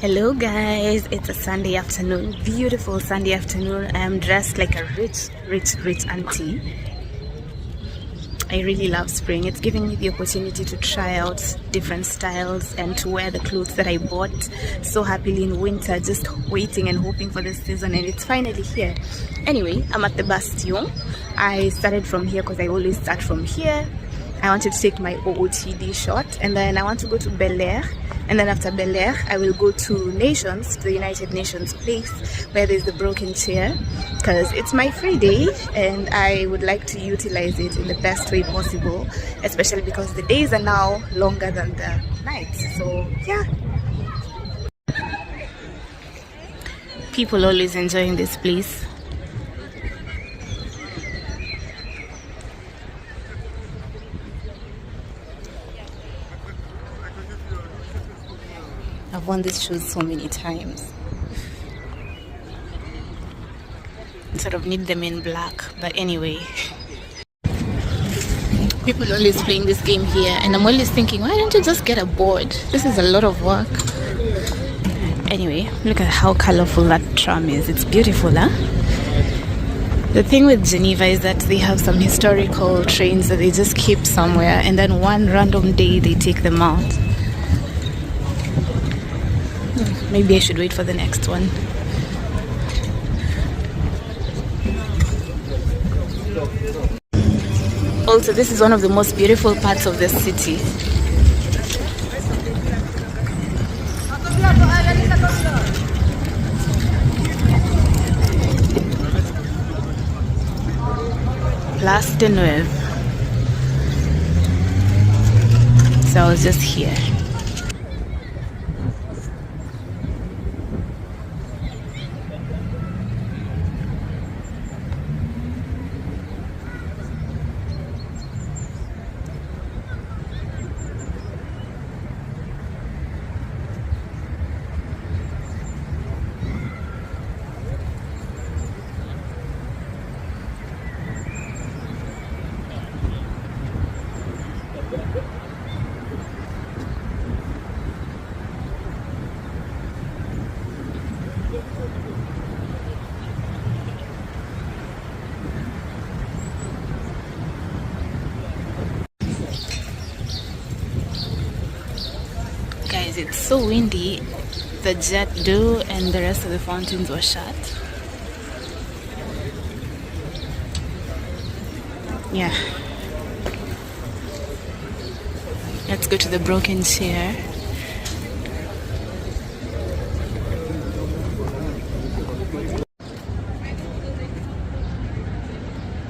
Hello guys, it's a Sunday afternoon, beautiful Sunday afternoon. I am dressed like a rich auntie. I really love spring. It's giving me the opportunity to try out different styles and to wear the clothes that I bought so happily in winter, just waiting and hoping for this season, and it's finally here. Anyway, I'm at the Bastion. I started from here because I always start from here. I wanted to take my OOTD shot, and then I want to go to Bel Air, and then after Bel Air I will go to Nations, to the United Nations place where there's the broken chair, because it's my free day and I would like to utilize it in the best way possible, especially because the days are now longer than the nights. So yeah, people always enjoying this place. I've worn these shoes so many times. I sort of need them in black, but anyway. People always playing this game here, and I'm always thinking, why don't you just get a board? This is a lot of work. Anyway, look at how colorful that tram is. It's beautiful, huh? The thing with Geneva is that they have some historical trains that they just keep somewhere, and then one random day they take them out. Maybe I should wait for the next one. Also, this is one of the most beautiful parts of the city. Place de Neuve. So I was just here. Guys, it's so windy. The jet d'eau and the rest of the fountains were shut. Yeah. Let's go to the broken chair.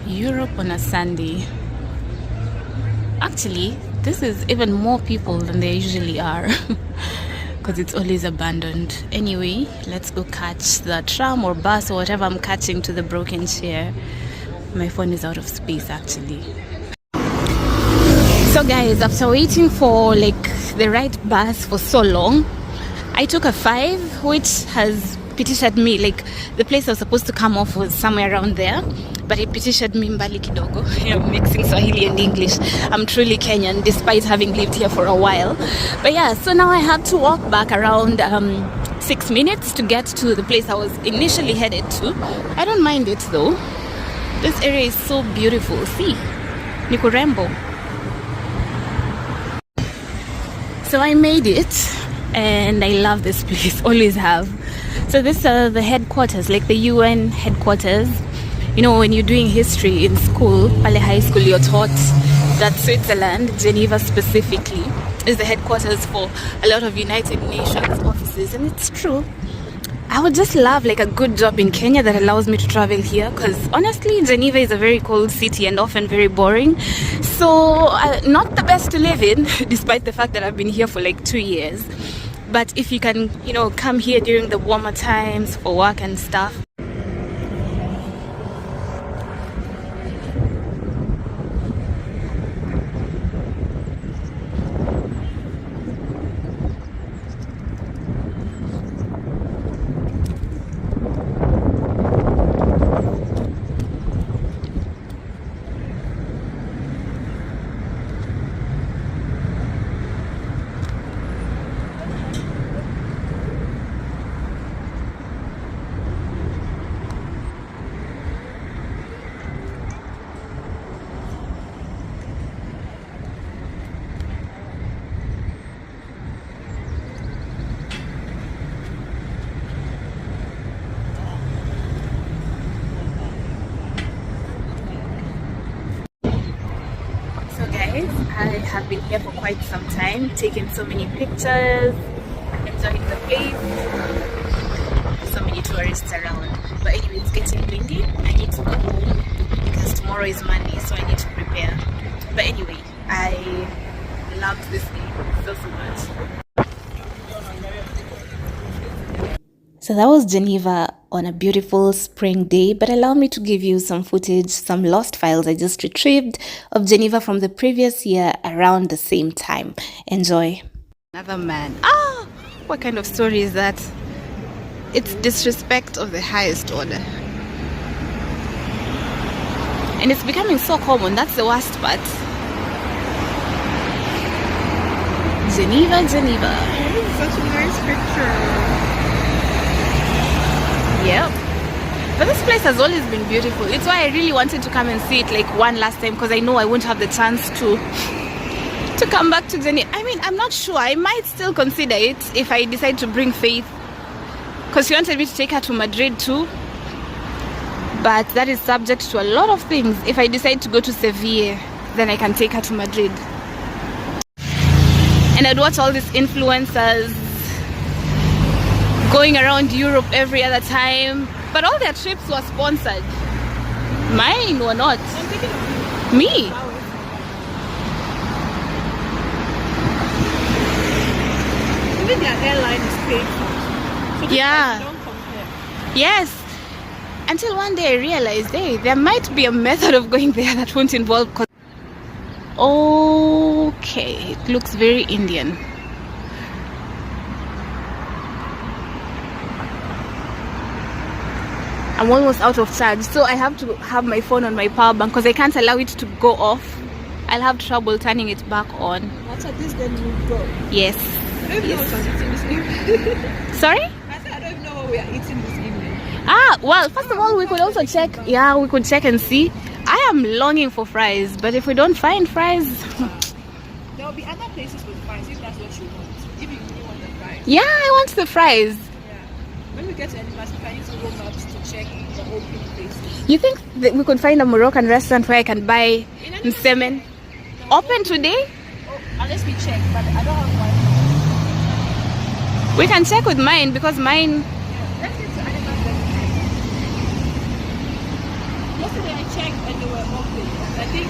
Europe on a Sunday. Actually, this is even more people than there usually are because it's always abandoned. Anyway, let's go catch the tram or bus or whatever I'm catching to the broken chair. My phone is out of space actually. So guys, after waiting for like the right bus for so long, I took a 5, which has petitioned me, like the place I was supposed to come off was somewhere around there, but it petitioned me mbali kidogo. I'm mixing Swahili and English. I'm truly Kenyan despite having lived here for a while. But yeah, so now I have to walk back around 6 minutes to get to the place I was initially headed to. I don't mind it though. This area is so beautiful. See, ni kurembo. So I made it and I love this place, always have. So this is the headquarters, like the UN headquarters. You know, when you're doing history in school, Pale High School, you're taught that Switzerland, Geneva specifically, is the headquarters for a lot of United Nations offices, and it's true. I would just love like a good job in Kenya that allows me to travel here, because honestly Geneva is a very cold city and often very boring, so not the best to live in despite the fact that I've been here for like 2 years. But if you can, you know, come here during the warmer times for work and stuff. I have been here for quite some time, taking so many pictures, enjoying the place. So many tourists around. But anyway, it's getting windy. I need to go home because tomorrow is Monday, so I need to prepare. But anyway, I loved this day so much. So that was Geneva on a beautiful spring day, but allow me to give you some footage, some lost files I just retrieved of Geneva from the previous year around the same time. Enjoy. Another man. Ah, what kind of story is that? It's disrespect of the highest order. And it's becoming so common, that's the worst part. Geneva, Geneva. This is such a nice picture. Yep. But this place has always been beautiful. It's why I really wanted to come and see it like one last time, because I know I won't have the chance to come back to Geneva. I mean, I'm not sure. I might still consider it if I decide to bring Faith, because she wanted me to take her to Madrid too. But that is subject to a lot of things. If I decide to go to Seville, then I can take her to Madrid. And I'd watch all these influencers going around Europe every other time, but all their trips were sponsored. Mine were not. Me. Even their airline is paid for. So Yeah. don't compare. Yes. Until one day I realized, hey, there might be a method of going there that won't involve. Okay, it looks very Indian. I'm almost out of charge, so I have to have my phone on my power bank because I can't allow it to go off. I'll have trouble turning it back on. After this, then you go. Yes. I don't know what I'm eating this evening. Sorry? I said I don't even know what we are eating this evening. Ah, well, first of all, we could also check. Yeah, we could check and see. I am longing for fries, but if we don't find fries... There will be other places with fries if that's what you want. If you really want the fries. Yeah, I want the fries. Yeah. When we get to Annemasse, we can use Google Maps to check the open places. You think that we could find a Moroccan restaurant where I can buy semen? Open today? Oh, unless we check, but I don't have Wi-Fi. We can check with mine because mine... Yeah, let's get to Annemasse then. Yesterday I checked and they were open. I think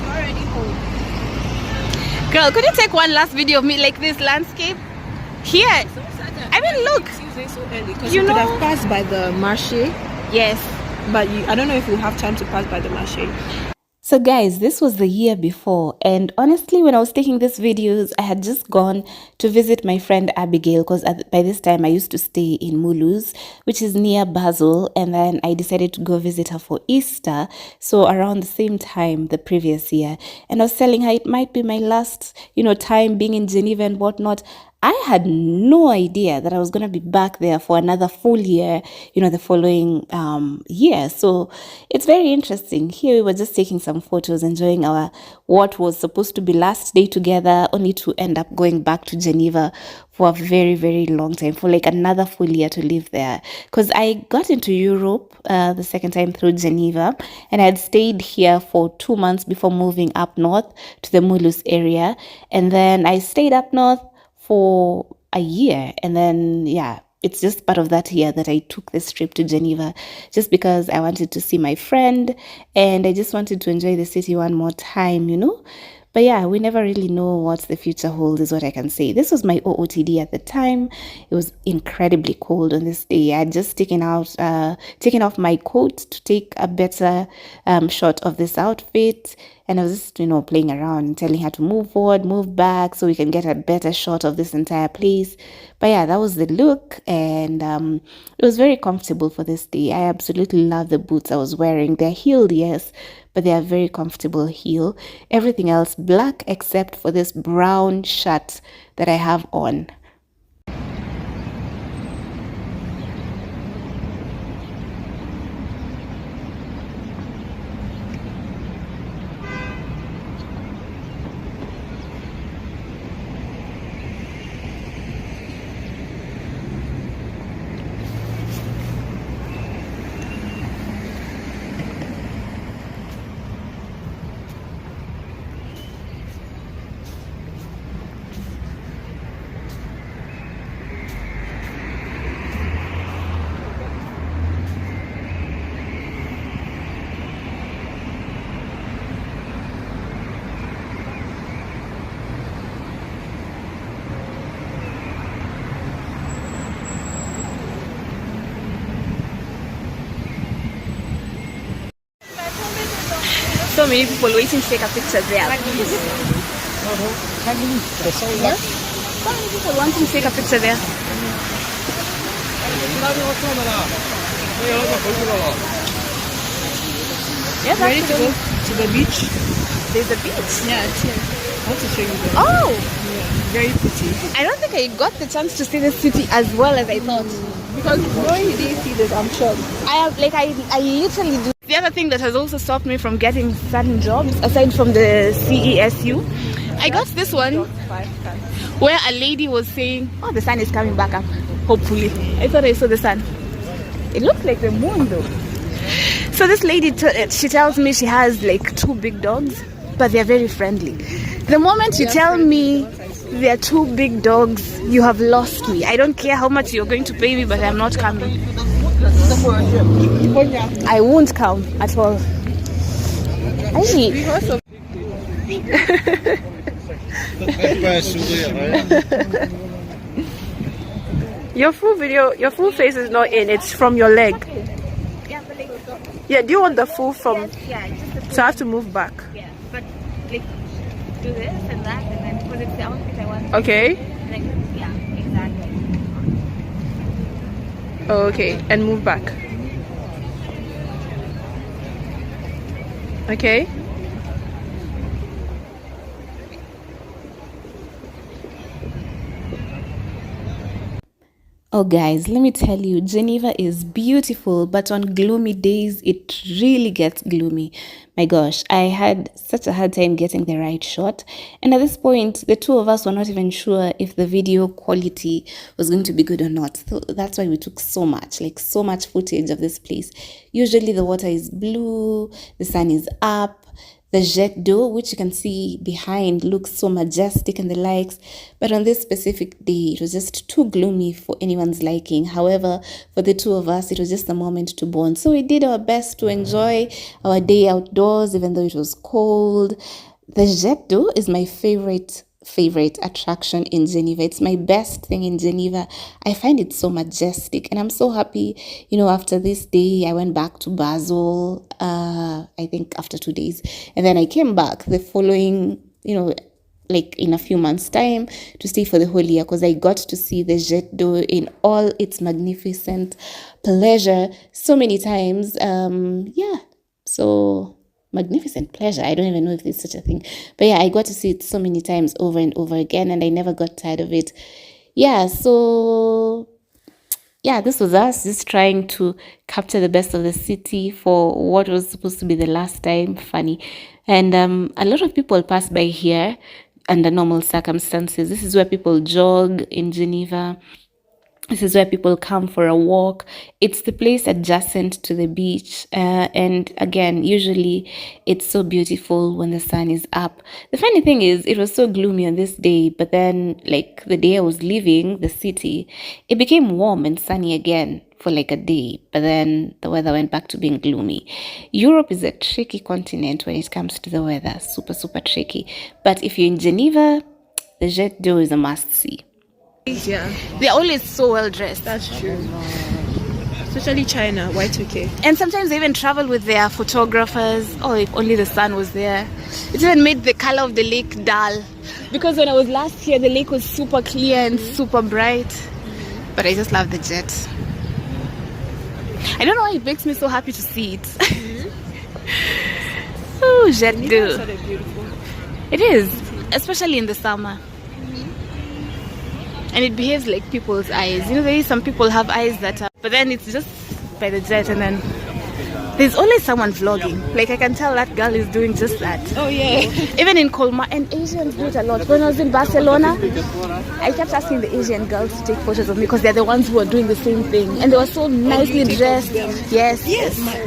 we're already home. Girl, could you take one last video of me like this landscape? Here. I mean, look. Tuesday so early because You you could know- have passed by the marché, Yes. but I don't know if we'll have time to pass by the marché. So guys, this was the year before, and honestly when I was taking these videos, I had just gone to visit my friend Abigail, because by this time I used to stay in Mulhouse, which is near Basel, and then I decided to go visit her for Easter, so around the same time the previous year. And I was telling her it might be my last, time being in Geneva and whatnot. I had no idea that I was going to be back there for another full year, the following year. So it's very interesting. Here we were just taking some photos, enjoying our what was supposed to be last day together, only to end up going back to Geneva for a very, very long time, for like another full year to live there. Because I got into Europe the second time through Geneva, and I had stayed here for 2 months before moving up north to the Mulhouse area. And then I stayed up north for a year, and then it's just part of that year that I took this trip to Geneva, just because I wanted to see my friend and I just wanted to enjoy the city one more time, But yeah, we never really know what the future holds, is what I can say. This was my OOTD at the time. It was incredibly cold on this day. I had just taken off my coat to take a better shot of this outfit. And I was just, playing around, telling her to move forward, move back, so we can get a better shot of this entire place. But yeah, that was the look, and it was very comfortable for this day. I absolutely love the boots I was wearing. They're heeled, yes, but they are very comfortable heel. Everything else black except for this brown shirt that I have on. so many people waiting to take a picture there. Like this. So many people wanting to take a picture there. Yes, Ready to go to the beach? There's a beach. Yeah, it's here. I want to show you that. Oh! Yeah, very pretty. I don't think I got the chance to see the city as well as I thought. Because knowing you didn't see this, I'm sure. I literally do. The other thing that has also stopped me from getting certain jobs, aside from the CESU, I got this one where a lady was saying, oh, the sun is coming back up, hopefully. I thought I saw the sun. It looks like the moon though. So this lady, she tells me she has like 2 big dogs, but they're very friendly. The moment you tell me they're 2 big dogs, you have lost me. I don't care how much you're going to pay me, but I'm not coming. I won't come at all. Actually, your full face is not in, it's from your leg. Yeah, do you want the full from? yeah, just So I have to move back. yeah, but like do this and that, and then because it's the outfit I want. Okay. Like, yeah, exactly. Oh, okay, and move back. Okay. Oh guys, let me tell you, Geneva is beautiful, but on gloomy days, it really gets gloomy. My gosh, I had such a hard time getting the right shot. And at this point, the 2 of us were not even sure if the video quality was going to be good or not. So that's why we took so much footage of this place. Usually the water is blue, the sun is up. The jet d'eau, which you can see behind, looks so majestic and the likes. But on this specific day, it was just too gloomy for anyone's liking. However, for the 2 of us, it was just a moment to bond. So we did our best to enjoy our day outdoors, even though it was cold. The jet d'eau is my favorite attraction in Geneva. It's my best thing in Geneva. I find it so majestic, and I'm so happy. You know, after this day, I went back to Basel, I think after 2 days, and then I came back the following, like in a few months' time to stay for the whole year, because I got to see the jet d'eau in all its magnificent pleasure so many times. So magnificent pleasure. I don't even know if there's such a thing. But yeah, I got to see it so many times over and over again, and I never got tired of it. Yeah, so yeah, this was us just trying to capture the best of the city for what was supposed to be the last time. Funny. And a lot of people pass by here under normal circumstances. This is where people jog in Geneva. This is where people come for a walk. It's the place adjacent to the beach. And again, usually it's so beautiful when the sun is up. The funny thing is, it was so gloomy on this day, but then like the day I was leaving the city, it became warm and sunny again for like a day, but then the weather went back to being gloomy. Europe is a tricky continent when it comes to the weather. Super, super tricky. But if you're in Geneva, the jet d'eau is a must-see. Yeah, They're always so well dressed. that's true. Especially China, Y2K. And sometimes they even travel with their photographers. Oh, if only the sun was there. It even made the color of the lake dull. Because when I was last here, the lake was super clear and super bright. But I just love the jet. I don't know why it makes me so happy to see it. Oh, jet d'eau. It is, especially in the summer. And it behaves like people's eyes. You know, there is some people have eyes that are, but then it's just by the jet, and then there's always someone vlogging. Like I can tell that girl is doing just that. Oh yeah. Even in Colmar, and Asians do it a lot. When I was in Barcelona, I kept asking the Asian girls to take photos of me because they're the ones who are doing the same thing, and they were so nicely dressed. Yes.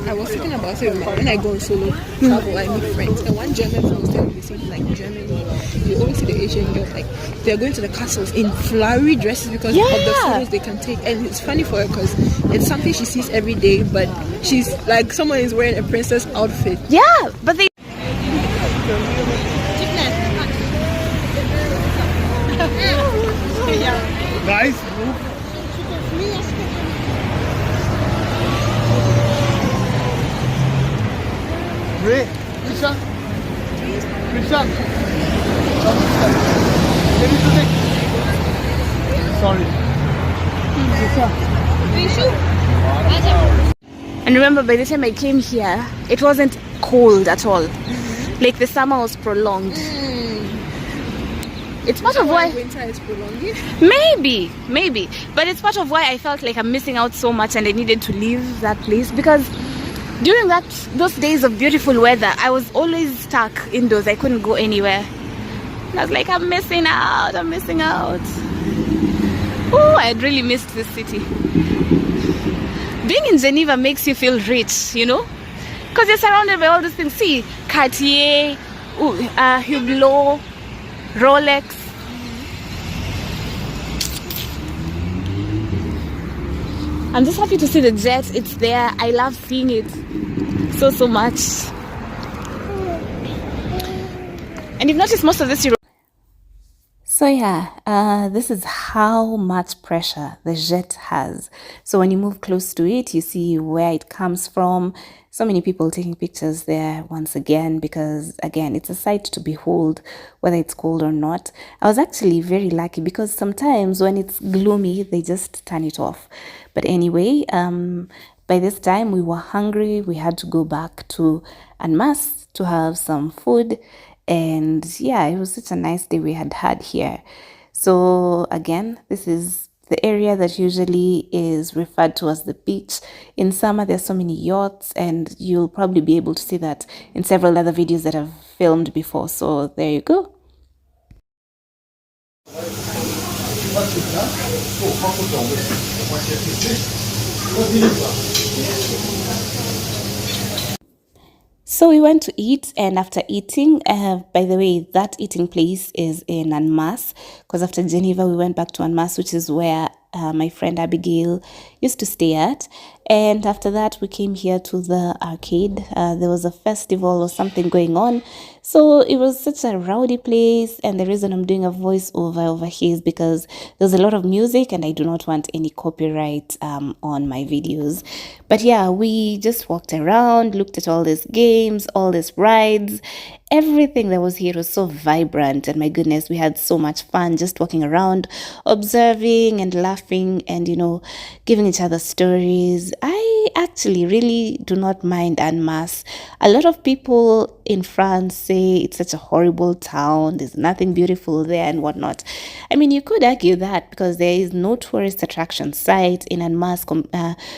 I was thinking about it when I go on solo travel. I meet friends, and one German friend was telling me the same thing. Like in Germany, you always see the Asian girls like they're going to the castles in flowery dresses because of the photos they can take. And it's funny for her because it's something she sees every day, but she's like someone is wearing a princess outfit. Yeah, but they. Guys, Ray, which Christian? Christian? Sorry. And remember, by the time I came here, it wasn't cold at all. Like the summer was prolonged. It's part of why winter is prolonging. Maybe, but it's part of why I felt like I'm missing out so much, and I needed to leave that place, because during those days of beautiful weather, I was always stuck indoors. I couldn't go anywhere. And I was like, I'm missing out. Oh, I had really missed this city. Being in Geneva makes you feel rich, you know, because you're surrounded by all these things. See, Cartier, Hublot, Rolex. I'm just happy to see the jet. It's there. I love seeing it so much. And you've noticed most of this. So yeah, this is how much pressure the jet has. So when you move close to it, you see where it comes from. So many people taking pictures there once again, because again, it's a sight to behold, whether it's cold or not. I was actually very lucky, because sometimes when it's gloomy, they just turn it off. But anyway, by this time we were hungry. We had to go back to Annemasse to have some food. And yeah, it was such a nice day we had here. So again, this is the area that usually is referred to as the beach. In summer, there's so many yachts, and you'll probably be able to see that in several other videos that I've filmed before. So there you go. So we went to eat, and after eating, by the way, that eating place is in Annemasse, because after Geneva, we went back to Annemasse, which is where my friend Abigail used to stay at. And after that, we came here to the arcade. There was a festival or something going on. So it was such a rowdy place. And the reason I'm doing a voiceover over here is because there's a lot of music, and I do not want any copyright on my videos. But yeah, we just walked around, looked at all these games, all these rides. Everything that was here was so vibrant, and my goodness, we had so much fun just walking around, observing and laughing, and you know, giving each other stories. I actually really do not mind Annemasse. A lot of people in France say it's such a horrible town, there's nothing beautiful there and whatnot. I mean, you could argue that, because there is no tourist attraction site in Annemasse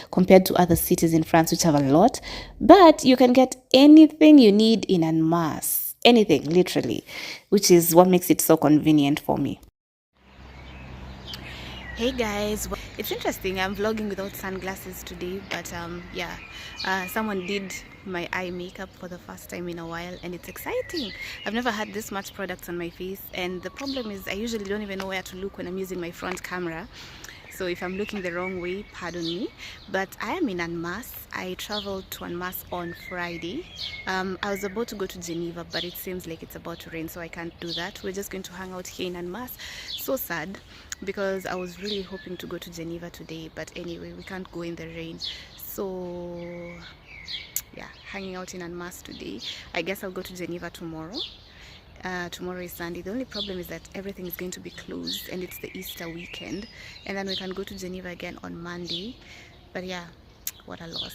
compared to other cities in France, which have a lot. But you can get anything you need in Annemasse. Anything, literally, which is what makes it so convenient for me. Hey guys, it's interesting, I'm vlogging without sunglasses today, but yeah, someone did my eye makeup for the first time in a while, and it's exciting. I've never had this much products on my face, and the problem is I usually don't even know where to look when I'm using my front camera. So if I'm looking the wrong way, pardon me. But I am in Annemasse. I traveled to Annemasse on Friday. I was about to go to Geneva, but it seems like it's about to rain, so I can't do that. We're just going to hang out here in Annemasse. So sad, because I was really hoping to go to Geneva today, but anyway, we can't go in the rain. So yeah, hanging out in Annemasse today. I guess I'll go to Geneva tomorrow. Tomorrow is Sunday. The only problem is that everything is going to be closed, and it's the Easter weekend, and then we can go to Geneva again on Monday. But yeah, what a loss.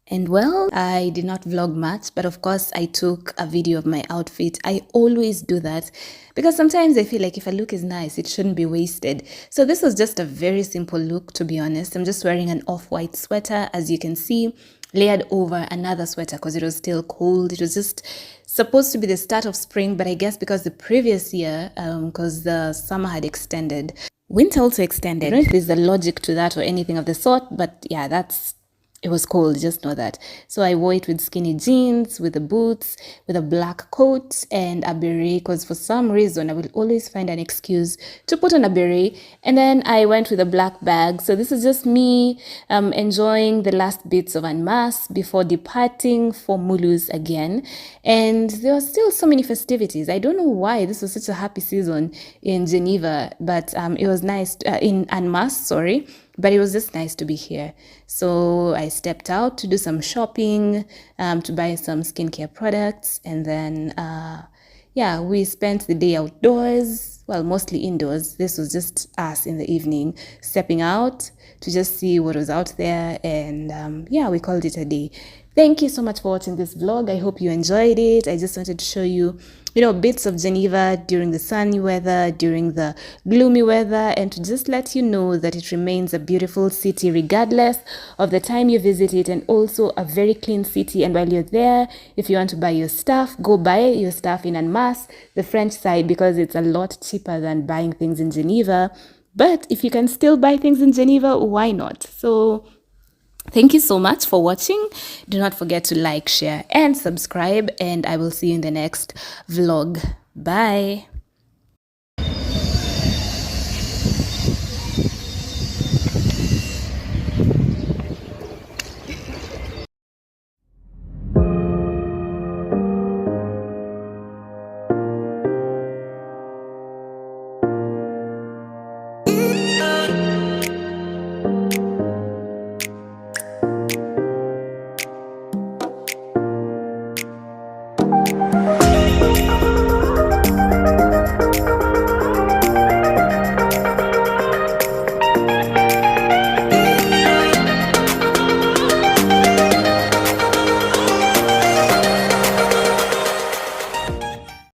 And well, I did not vlog much, but of course I took a video of my outfit. I always do that, because sometimes I feel like if a look is nice, it shouldn't be wasted. So this was just a very simple look, to be honest. I'm just wearing an off-white sweater, as you can see, layered over another sweater because it was still cold. It was just supposed to be the start of spring, but I guess because the previous year, because the summer had extended, winter also extended. I don't know if there's a logic to that or anything of the sort, but yeah, it was cold, just know that. So I wore it with skinny jeans, with the boots, with a black coat and a beret, because for some reason I will always find an excuse to put on a beret. And then I went with a black bag. So this is just me enjoying the last bits of Annemasse before departing for Mulhouse again. And there were still so many festivities. I don't know why this was such a happy season in Geneva, but it was nice in Annemasse, sorry. but it was just nice to be here. So I stepped out to do some shopping, to buy some skincare products, and then yeah, we spent the day outdoors, well, mostly indoors. This was just us in the evening, stepping out to just see what was out there, and yeah, we called it a day. Thank you so much for watching this vlog. I hope you enjoyed it. I just wanted to show you, bits of Geneva during the sunny weather, during the gloomy weather, and to just let you know that it remains a beautiful city regardless of the time you visit it, and also a very clean city. And while you're there, if you want to buy your stuff, go buy your stuff in Annemasse, the French side, because it's a lot cheaper than buying things in Geneva. But if you can still buy things in Geneva, why not? So thank you so much for watching. Do not forget to like, share, and subscribe, and I will see you in the next vlog. Bye.